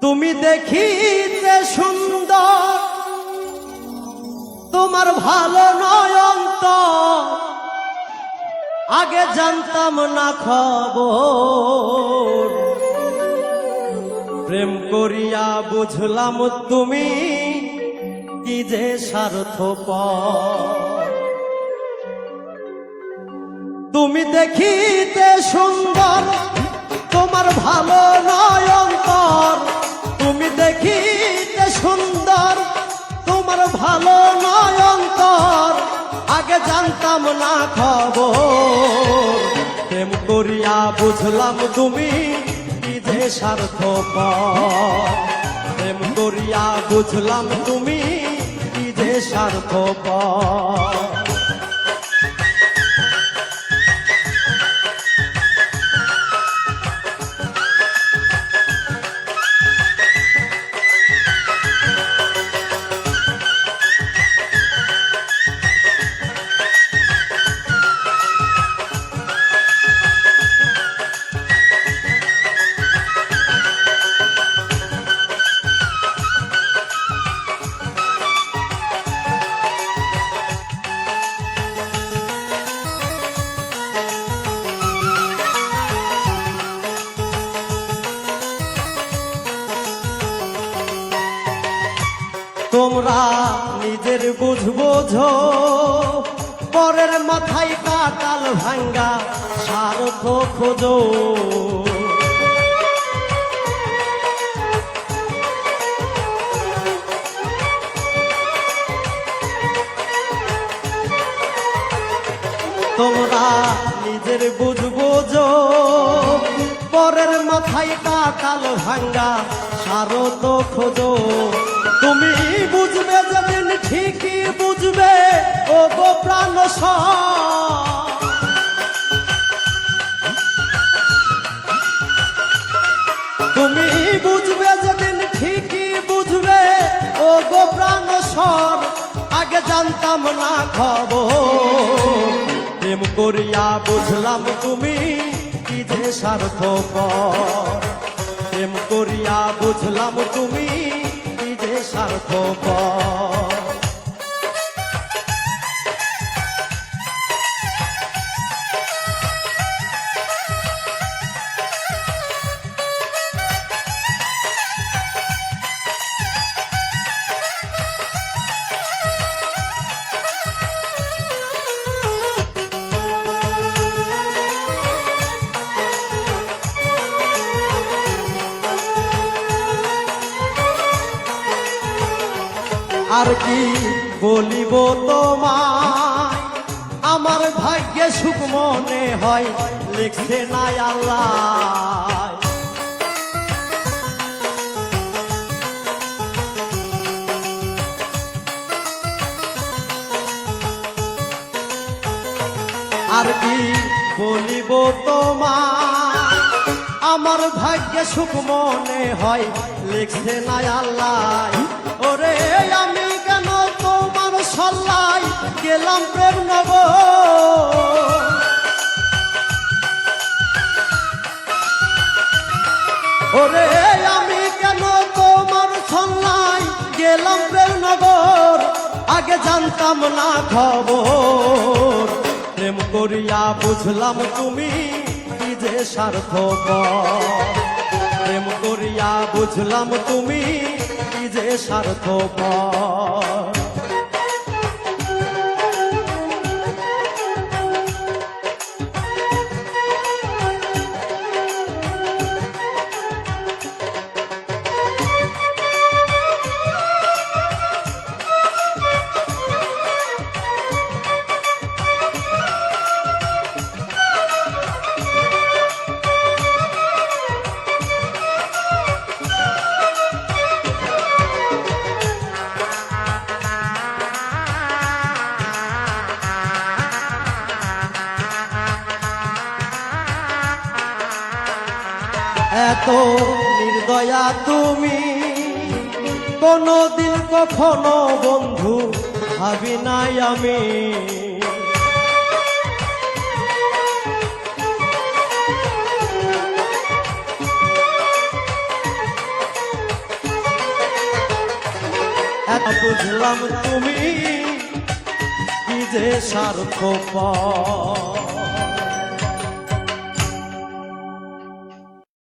তুমি দেখিতে সুন্দর, তোমার ভালো নয়ন তো আগে জানতাম না খবর। প্রেম করিয়া বুঝলাম তুমি কি যে স্বার্থপর। তুমি দেখিতে সুন্দর, তোমার ভালো নয়ন তোর। তুমি দেখিতে সুন্দর, তোমার ভালো নয়ন তোর আগে জানতাম না খবর। প্রেম করিয়া বুঝলাম তুমি কি যে স্বার্থপর। প্রেম করিয়া বুঝলাম তুমি কি যে স্বার্থপর। তোমরা নিজের বুঝ বোঝো, পরের মাথায় কাটাল ভাঙ্গা স্বার্থ খোঁজো। তোমরা নিজের বুঝ বোঝো, পরের মাথায় কাটাল ভাঙ্গা স্বার্থ খোঁজো। তুমি বুঝবে যেদিন ঠিকই বুঝবে ও গো প্রাণ। তুমি বুঝবে যেদিন ঠিকই বুঝবে ও গো প্রাণ স্বর। আগে জানতাম না খবর। প্রেম করিয়া বুঝলাম তুমি কি যে স্বার্থপর। প্রেম করিয়া বুঝলাম তুমি কি যে স্বার্থপর। আর কি বলিব তোমায়, আমার ভাগ্যে সুখ মনে হয় লিখছে না আল্লাহ। আর কি বলিব তোমায়, আমার ভাগ্যে সুখ মনে হয় লিখছে না আল্লাহ। ওরে আমি কেন তোমার সল্লাই গেলাম প্রেম নগর। ওরে আমি কেন তোমার সল্লাই গেলাম প্রেম নগর। আগে জানতাম না খবর। প্রেম করিয়া বুঝলাম তুমি কি যে স্বার্থপর। প্রেম করিয়া বুঝলাম তুমি কি যে স্বার্থপর। এত নির্দয়া তুমি কোনদিন কখনো বন্ধু ভাবি নাই আমি। এত বুঝলাম তুমি কি যে স্বার্থপর